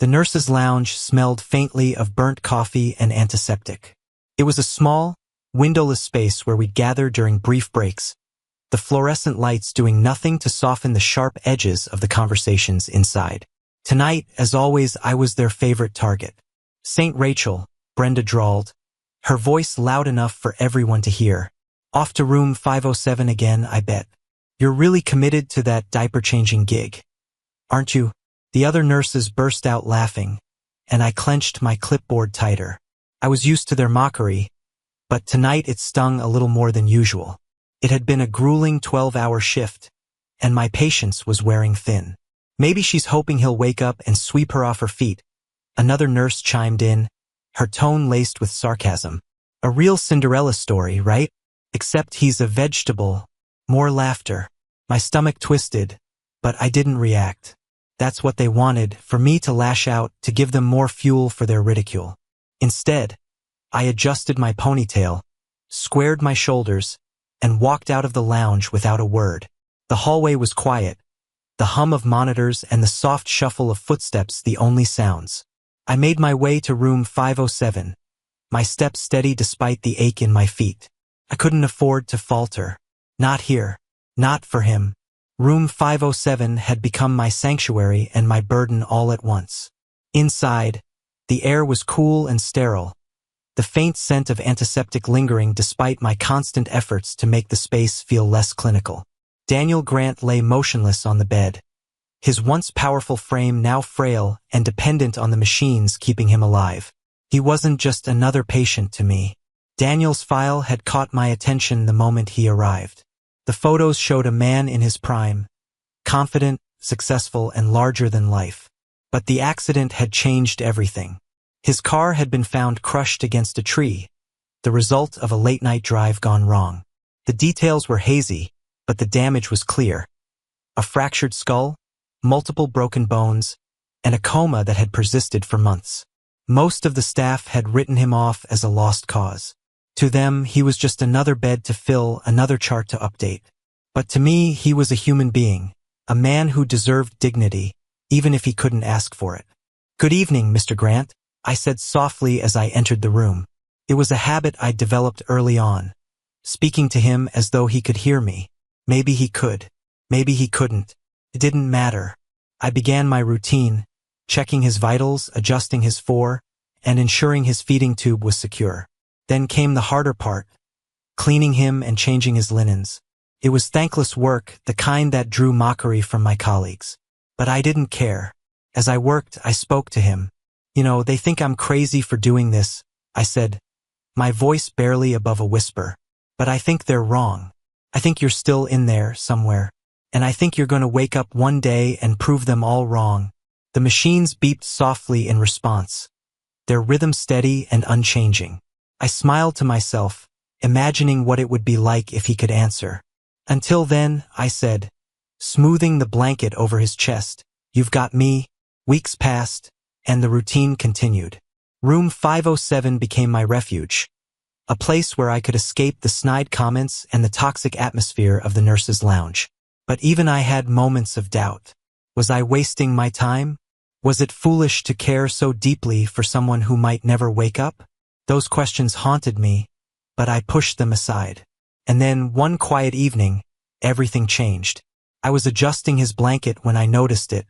The nurse's lounge smelled faintly of burnt coffee and antiseptic. It was a small, windowless space where we'd gather during brief breaks, the fluorescent lights doing nothing to soften the sharp edges of the conversations inside. Tonight, as always, I was their favorite target. "St. Rachel," Brenda drawled, her voice loud enough for everyone to hear. "Off to room 507 again, I bet. You're really committed to that diaper-changing gig, aren't you?" The other nurses burst out laughing, and I clenched my clipboard tighter. I was used to their mockery, but tonight it stung a little more than usual. It had been a grueling 12-hour shift, and my patience was wearing thin. "Maybe she's hoping he'll wake up and sweep her off her feet," another nurse chimed in, her tone laced with sarcasm. "A real Cinderella story, right? Except he's a vegetable." More laughter. My stomach twisted, but I didn't react. That's what they wanted, for me to lash out, to give them more fuel for their ridicule. Instead, I adjusted my ponytail, squared my shoulders, and walked out of the lounge without a word. The hallway was quiet, the hum of monitors and the soft shuffle of footsteps the only sounds. I made my way to room 507, my steps steady despite the ache in my feet. I couldn't afford to falter. Not here. Not for him. Room 507 had become my sanctuary and my burden all at once. Inside, the air was cool and sterile, the faint scent of antiseptic lingering despite my constant efforts to make the space feel less clinical. Daniel Grant lay motionless on the bed, his once powerful frame now frail and dependent on the machines keeping him alive. He wasn't just another patient to me. Daniel's file had caught my attention the moment he arrived. The photos showed a man in his prime, confident, successful, and larger than life. But the accident had changed everything. His car had been found crushed against a tree, the result of a late-night drive gone wrong. The details were hazy, but the damage was clear. A fractured skull, multiple broken bones, and a coma that had persisted for months. Most of the staff had written him off as a lost cause. To them, he was just another bed to fill, another chart to update. But to me, he was a human being, a man who deserved dignity, even if he couldn't ask for it. "Good evening, Mr. Grant," I said softly as I entered the room. It was a habit I'd developed early on, speaking to him as though he could hear me. Maybe he could. Maybe he couldn't. It didn't matter. I began my routine, checking his vitals, adjusting his and ensuring his feeding tube was secure. Then came the harder part, cleaning him and changing his linens. It was thankless work, the kind that drew mockery from my colleagues. But I didn't care. As I worked, I spoke to him. "You know, they think I'm crazy for doing this," I said, my voice barely above a whisper. "But I think they're wrong. I think you're still in there somewhere. And I think you're going to wake up one day and prove them all wrong." The machines beeped softly in response, their rhythm steady and unchanging. I smiled to myself, imagining what it would be like if he could answer. "Until then," I said, smoothing the blanket over his chest, "you've got me." Weeks passed, and the routine continued. Room 507 became my refuge, a place where I could escape the snide comments and the toxic atmosphere of the nurses' lounge. But even I had moments of doubt. Was I wasting my time? Was it foolish to care so deeply for someone who might never wake up? Those questions haunted me, but I pushed them aside. And then, one quiet evening, everything changed. I was adjusting his blanket when I noticed it,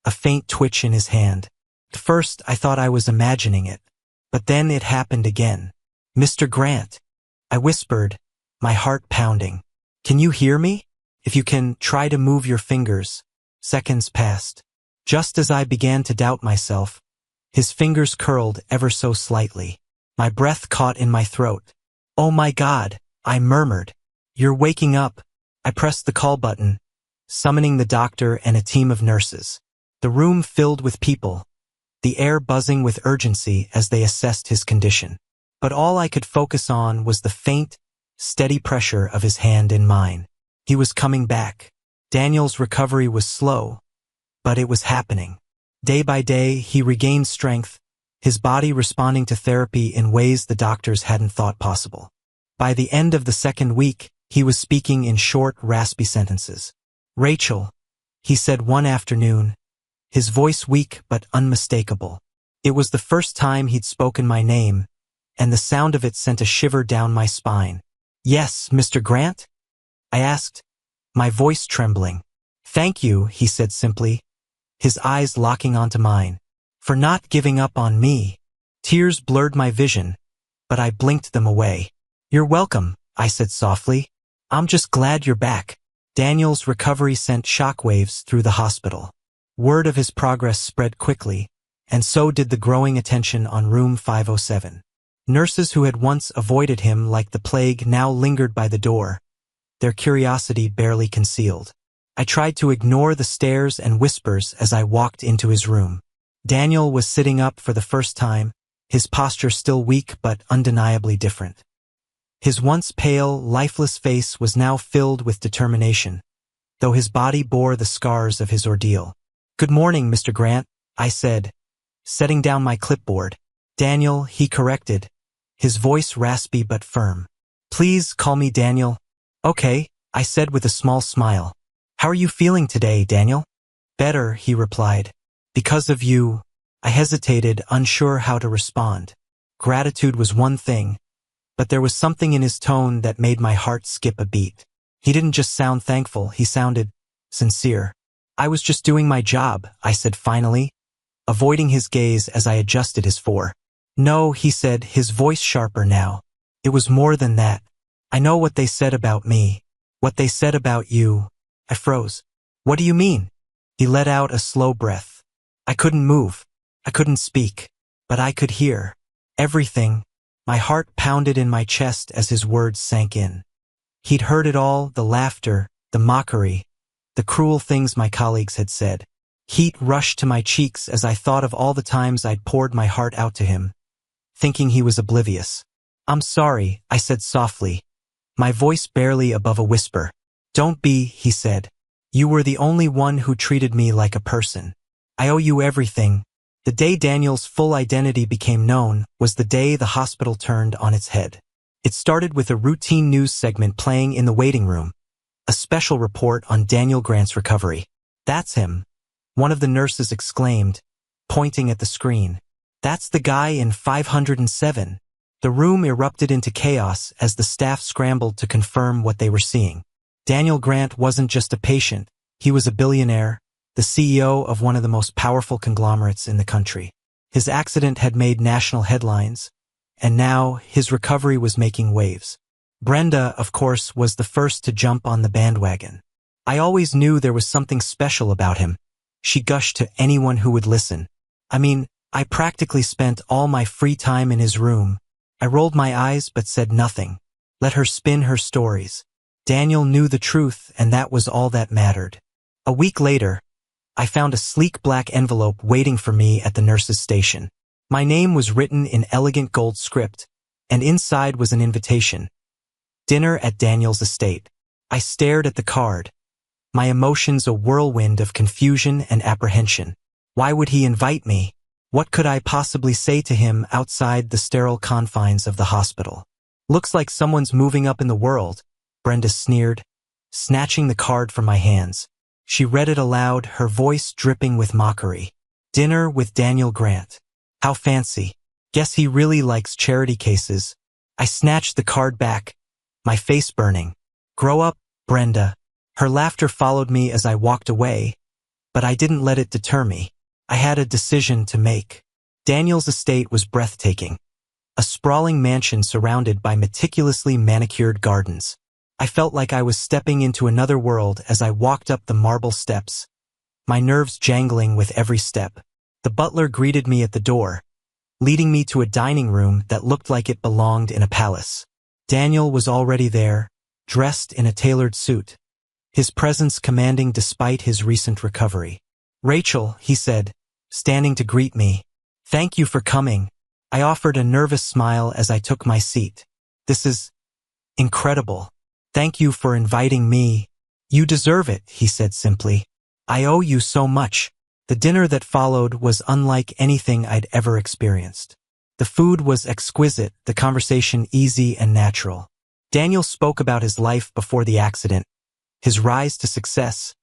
a faint twitch in his hand. At first, I thought I was imagining it. But then it happened again. "Mr. Grant," I whispered, my heart pounding. "Can you hear me? If you can, try to move your fingers." Seconds passed. Just as I began to doubt myself, his fingers curled ever so slightly. My breath caught in my throat. "Oh my God," I murmured. "You're waking up." I pressed the call button, summoning the doctor and a team of nurses. The room filled with people, the air buzzing with urgency as they assessed his condition. But all I could focus on was the faint, steady pressure of his hand in mine. He was coming back. Daniel's recovery was slow, but it was happening. Day by day, he regained strength, his body responding to therapy in ways the doctors hadn't thought possible. By the end of the second week, he was speaking in short, raspy sentences. "Rachel," he said one afternoon, his voice weak but unmistakable. It was the first time he'd spoken my name, and the sound of it sent a shiver down my spine. "Yes, Mr. Grant?" I asked, my voice trembling. "Thank you," he said simply, his eyes locking onto mine, "for not giving up on me." Tears blurred my vision, but I blinked them away. "You're welcome," I said softly. "I'm just glad you're back." Daniel's recovery sent shockwaves through the hospital. Word of his progress spread quickly, and so did the growing attention on room 507. Nurses who had once avoided him like the plague now lingered by the door, their curiosity barely concealed. I tried to ignore the stares and whispers as I walked into his room. Daniel was sitting up for the first time, his posture still weak but undeniably different. His once pale, lifeless face was now filled with determination, though his body bore the scars of his ordeal. "Good morning, Mr. Grant," I said, setting down my clipboard. "Daniel," he corrected, his voice raspy but firm. "Please call me Daniel." "Okay," I said with a small smile. "How are you feeling today, Daniel?" "Better," he replied. "Because of you." I hesitated, unsure how to respond. Gratitude was one thing, but there was something in his tone that made my heart skip a beat. He didn't just sound thankful, he sounded sincere. "I was just doing my job," I said finally, avoiding his gaze as I adjusted his fore. "No," he said, his voice sharper now. "It was more than that. I know what they said about me, what they said about you." I froze. "What do you mean?" He let out a slow breath. I couldn't move. I couldn't speak. But I could hear. Everything. My heart pounded in my chest as his words sank in. He'd heard it all, the laughter, the mockery, the cruel things my colleagues had said. Heat rushed to my cheeks as I thought of all the times I'd poured my heart out to him, thinking he was oblivious. "I'm sorry," I said softly, my voice barely above a whisper. "Don't be," he said. "You were the only one who treated me like a person. I owe you everything." The day Daniel's full identity became known was the day the hospital turned on its head. It started with a routine news segment playing in the waiting room, a special report on Daniel Grant's recovery. "That's him," one of the nurses exclaimed, pointing at the screen. "That's the guy in 507. The room erupted into chaos as the staff scrambled to confirm what they were seeing. Daniel Grant wasn't just a patient, he was a billionaire, the CEO of one of the most powerful conglomerates in the country. His accident had made national headlines, and now his recovery was making waves. Brenda, of course, was the first to jump on the bandwagon. "I always knew there was something special about him," she gushed to anyone who would listen. "I mean, I practically spent all my free time in his room." I rolled my eyes but said nothing. Let her spin her stories. Daniel knew the truth, and that was all that mattered. A week later, I found a sleek black envelope waiting for me at the nurse's station. My name was written in elegant gold script, and inside was an invitation. Dinner at Daniel's estate. I stared at the card, my emotions a whirlwind of confusion and apprehension. Why would he invite me? What could I possibly say to him outside the sterile confines of the hospital? "Looks like someone's moving up in the world," Brenda sneered, snatching the card from my hands. She read it aloud, her voice dripping with mockery. "Dinner with Daniel Grant. How fancy. Guess he really likes charity cases." I snatched the card back, my face burning. "Grow up, Brenda." Her laughter followed me as I walked away, but I didn't let it deter me. I had a decision to make. Daniel's estate was breathtaking, a sprawling mansion surrounded by meticulously manicured gardens. I felt like I was stepping into another world as I walked up the marble steps, my nerves jangling with every step. The butler greeted me at the door, leading me to a dining room that looked like it belonged in a palace. Daniel was already there, dressed in a tailored suit, his presence commanding despite his recent recovery. "Rachel," he said, standing to greet me. "Thank you for coming." I offered a nervous smile as I took my seat. "This is incredible. Thank you for inviting me." "You deserve it," he said simply. "I owe you so much." The dinner that followed was unlike anything I'd ever experienced. The food was exquisite, the conversation easy and natural. Daniel spoke about his life before the accident, his rise to success,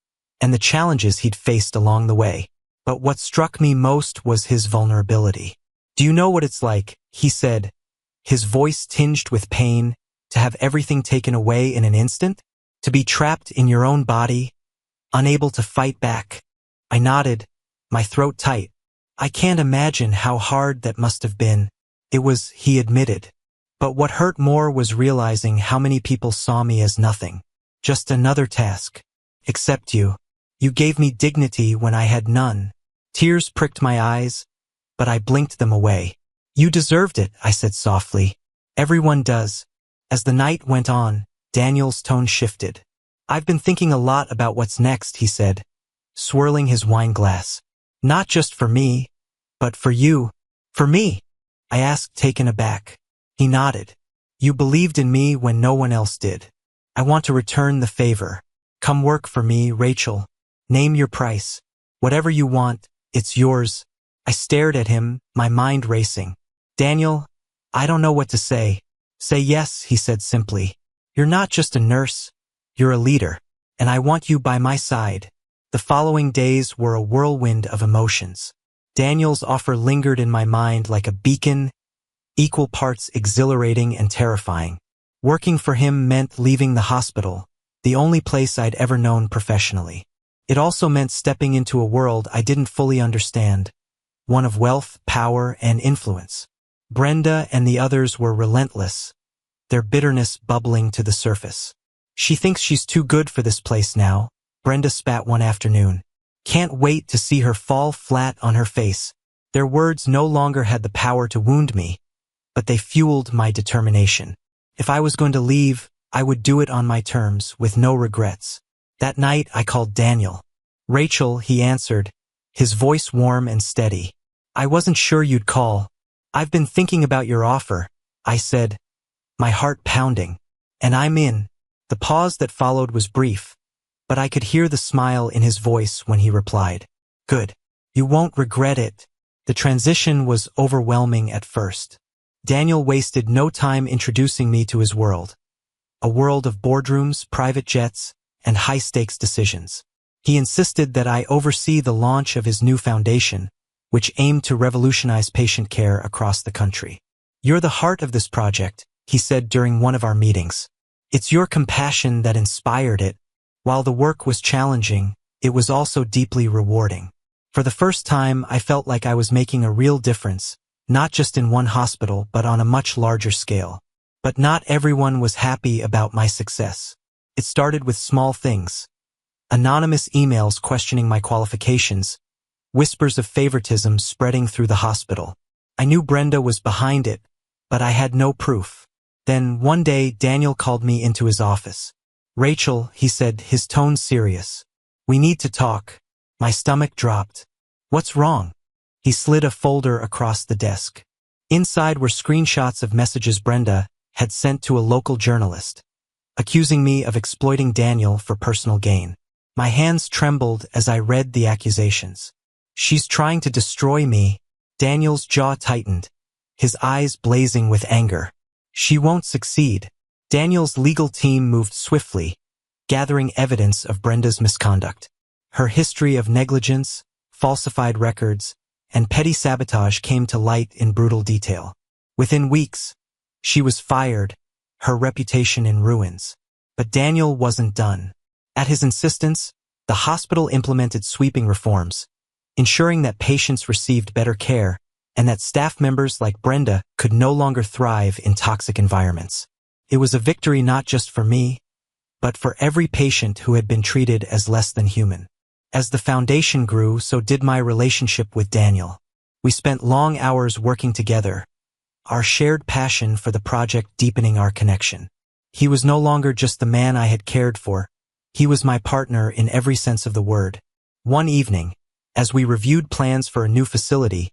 and the challenges he'd faced along the way. But what struck me most was his vulnerability. "Do you know what it's like," he said, his voice tinged with pain, "to have everything taken away in an instant? To be trapped in your own body, unable to fight back?" I nodded, my throat tight. "I can't imagine how hard that must have been." "It was," he admitted. But what hurt more was realizing how many people saw me as nothing. Just another task. "Except you. You gave me dignity when I had none." Tears pricked my eyes, but I blinked them away. "You deserved it," I said softly. "Everyone does." As the night went on, Daniel's tone shifted. "I've been thinking a lot about what's next," he said, swirling his wine glass. "Not just for me, but for you." "For me?" I asked, taken aback. He nodded. "You believed in me when no one else did. I want to return the favor. Come work for me, Rachel. Name your price. Whatever you want, it's yours." I stared at him, my mind racing. "Daniel, I don't know what to say." "Say yes," he said simply. "You're not just a nurse, you're a leader, and I want you by my side." The following days were a whirlwind of emotions. Daniel's offer lingered in my mind like a beacon, equal parts exhilarating and terrifying. Working for him meant leaving the hospital, the only place I'd ever known professionally. It also meant stepping into a world I didn't fully understand, one of wealth, power, and influence. Brenda and the others were relentless, their bitterness bubbling to the surface. "She thinks she's too good for this place now," Brenda spat one afternoon. "Can't wait to see her fall flat on her face." Their words no longer had the power to wound me, but they fueled my determination. If I was going to leave, I would do it on my terms, with no regrets. That night, I called Daniel. "Rachel," he answered, his voice warm and steady. "I wasn't sure you'd call. I've been thinking about your offer," I said, my heart pounding. "And I'm in." The pause that followed was brief, but I could hear the smile in his voice when he replied. "Good. You won't regret it." The transition was overwhelming at first. Daniel wasted no time introducing me to his world. A world of boardrooms, private jets, and high-stakes decisions. He insisted that I oversee the launch of his new foundation, which aimed to revolutionize patient care across the country. "You're the heart of this project," he said during one of our meetings. "It's your compassion that inspired it." While the work was challenging, it was also deeply rewarding. For the first time, I felt like I was making a real difference, not just in one hospital, but on a much larger scale. But not everyone was happy about my success. It started with small things. Anonymous emails questioning my qualifications, whispers of favoritism spreading through the hospital. I knew Brenda was behind it, but I had no proof. Then, one day, Daniel called me into his office. "Rachel," he said, his tone serious. "We need to talk." My stomach dropped. "What's wrong?" He slid a folder across the desk. Inside were screenshots of messages Brenda had sent to a local journalist, accusing me of exploiting Daniel for personal gain. My hands trembled as I read the accusations. "She's trying to destroy me." Daniel's jaw tightened, his eyes blazing with anger. "She won't succeed." Daniel's legal team moved swiftly, gathering evidence of Brenda's misconduct. Her history of negligence, falsified records, and petty sabotage came to light in brutal detail. Within weeks, she was fired, her reputation in ruins. But Daniel wasn't done. At his insistence, the hospital implemented sweeping reforms, ensuring that patients received better care and that staff members like Brenda could no longer thrive in toxic environments. It was a victory not just for me, but for every patient who had been treated as less than human. As the foundation grew, so did my relationship with Daniel. We spent long hours working together, our shared passion for the project deepening our connection. He was no longer just the man I had cared for. He was my partner in every sense of the word. One evening, as we reviewed plans for a new facility,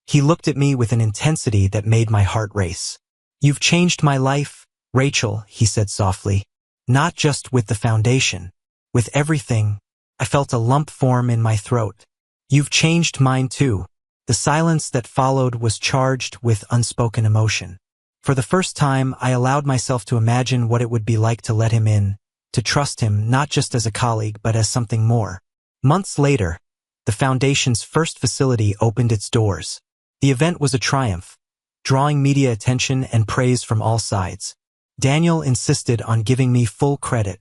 he looked at me with an intensity that made my heart race. "You've changed my life, Rachel," he said softly. "Not just with the foundation. With everything." I felt a lump form in my throat. "You've changed mine too." The silence that followed was charged with unspoken emotion. For the first time, I allowed myself to imagine what it would be like to let him in, to trust him not just as a colleague but as something more. Months later, the Foundation's first facility opened its doors. The event was a triumph, drawing media attention and praise from all sides. Daniel insisted on giving me full credit,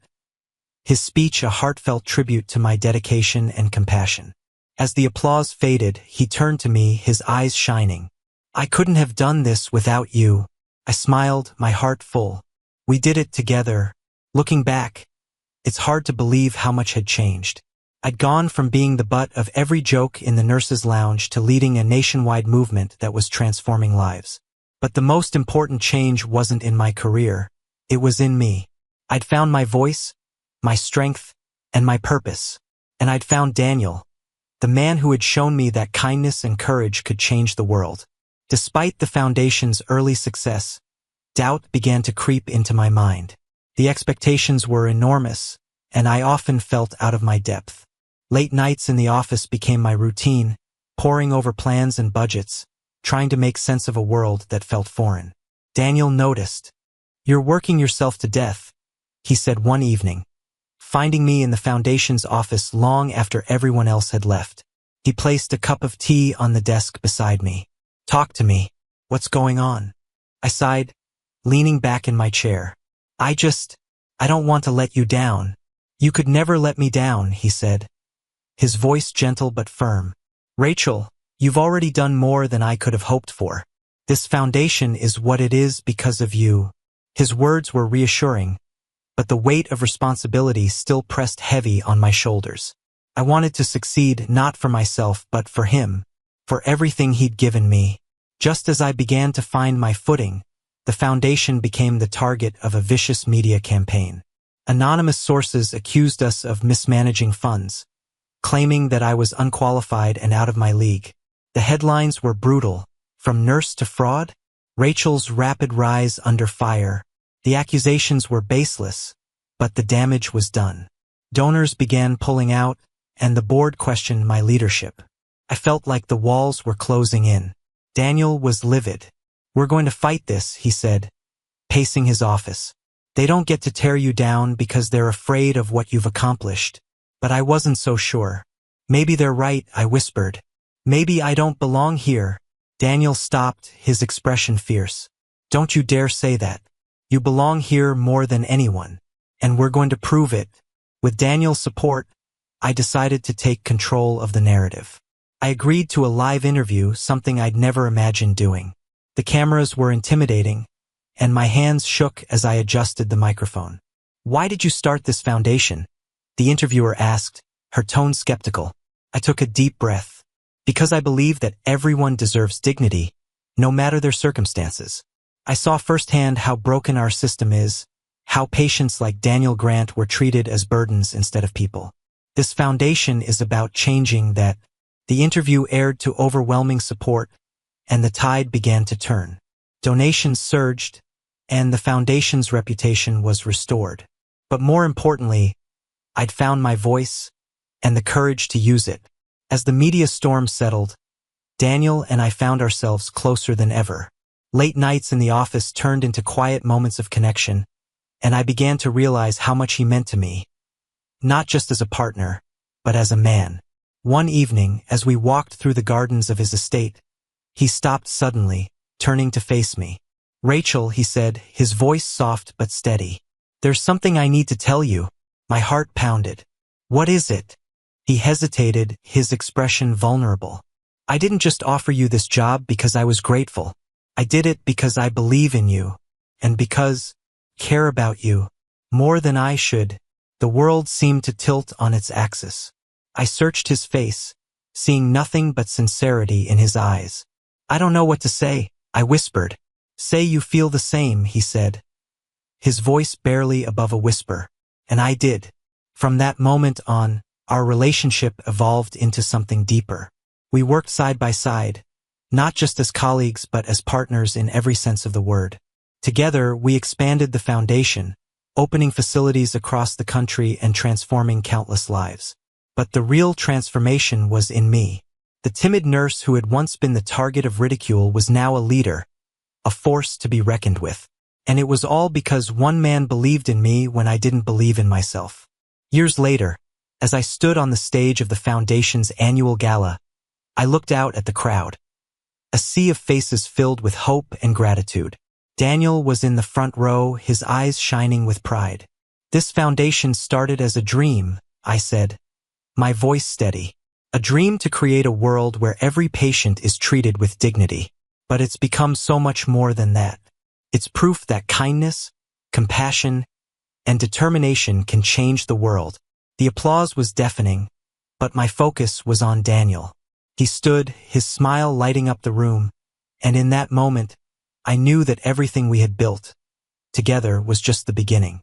his speech a heartfelt tribute to my dedication and compassion. As the applause faded, he turned to me, his eyes shining. "I couldn't have done this without you." I smiled, my heart full. We did it together. Looking back, it's hard to believe how much had changed. I'd gone from being the butt of every joke in the nurses' lounge to leading a nationwide movement that was transforming lives. But the most important change wasn't in my career. It was in me. I'd found my voice, my strength, and my purpose. And I'd found Daniel, the man who had shown me that kindness and courage could change the world. Despite the Foundation's early success, doubt began to creep into my mind. The expectations were enormous, and I often felt out of my depth. Late nights in the office became my routine, poring over plans and budgets, trying to make sense of a world that felt foreign. Daniel noticed. "You're working yourself to death," he said one evening, finding me in the Foundation's office long after everyone else had left. He placed a cup of tea on the desk beside me. "Talk to me. What's going on?" I sighed, leaning back in my chair. I don't want to let you down." "You could never let me down," he said, his voice gentle but firm. "Rachel, you've already done more than I could have hoped for. This Foundation is what it is because of you." His words were reassuring, but the weight of responsibility still pressed heavy on my shoulders. I wanted to succeed not for myself but for him, for everything he'd given me. Just as I began to find my footing, the Foundation became the target of a vicious media campaign. Anonymous sources accused us of mismanaging funds, claiming that I was unqualified and out of my league. The headlines were brutal, from nurse to fraud, Rachel's rapid rise under fire. The accusations were baseless, but the damage was done. Donors began pulling out, and the board questioned my leadership. I felt like the walls were closing in. Daniel was livid. "We're going to fight this," he said, pacing his office. "They don't get to tear you down because they're afraid of what you've accomplished." But I wasn't so sure. "Maybe they're right," I whispered. "Maybe I don't belong here." Daniel stopped, his expression fierce. "Don't you dare say that. You belong here more than anyone, and we're going to prove it." With Daniel's support, I decided to take control of the narrative. I agreed to a live interview, something I'd never imagined doing. The cameras were intimidating, and my hands shook as I adjusted the microphone. "Why did you start this Foundation?" the interviewer asked, her tone skeptical. I took a deep breath. "Because I believe that everyone deserves dignity, no matter their circumstances." I saw firsthand how broken our system is, how patients like Daniel Grant were treated as burdens instead of people. This Foundation is about changing that. The interview aired to overwhelming support, and the tide began to turn. Donations surged, and the Foundation's reputation was restored. But more importantly, I'd found my voice and the courage to use it. As the media storm settled, Daniel and I found ourselves closer than ever. Late nights in the office turned into quiet moments of connection, and I began to realize how much he meant to me. Not just as a partner, but as a man. One evening, as we walked through the gardens of his estate, he stopped suddenly, turning to face me. "Rachel," he said, his voice soft but steady. "There's something I need to tell you." My heart pounded. "What is it?" He hesitated, his expression vulnerable. "I didn't just offer you this job because I was grateful. I did it because I believe in you, and because care about you more than I should." The world seemed to tilt on its axis. I searched his face, seeing nothing but sincerity in his eyes. "I don't know what to say," I whispered. "Say you feel the same," he said, his voice barely above a whisper. And I did. From that moment on, our relationship evolved into something deeper. We worked side by side, not just as colleagues but as partners in every sense of the word. Together, we expanded the Foundation, opening facilities across the country and transforming countless lives. But the real transformation was in me. The timid nurse who had once been the target of ridicule was now a leader, a force to be reckoned with. And it was all because one man believed in me when I didn't believe in myself. Years later, As I stood on the stage of the Foundation's annual gala, I looked out at the crowd. A sea of faces filled with hope and gratitude. Daniel was in the front row, his eyes shining with pride. "This foundation started as a dream," I said, my voice steady. "A dream to create a world where every patient is treated with dignity. But it's become so much more than that. It's proof that kindness, compassion, and determination can change the world." The applause was deafening, but my focus was on Daniel. He stood, his smile lighting up the room, and in that moment, I knew that everything we had built together was just the beginning.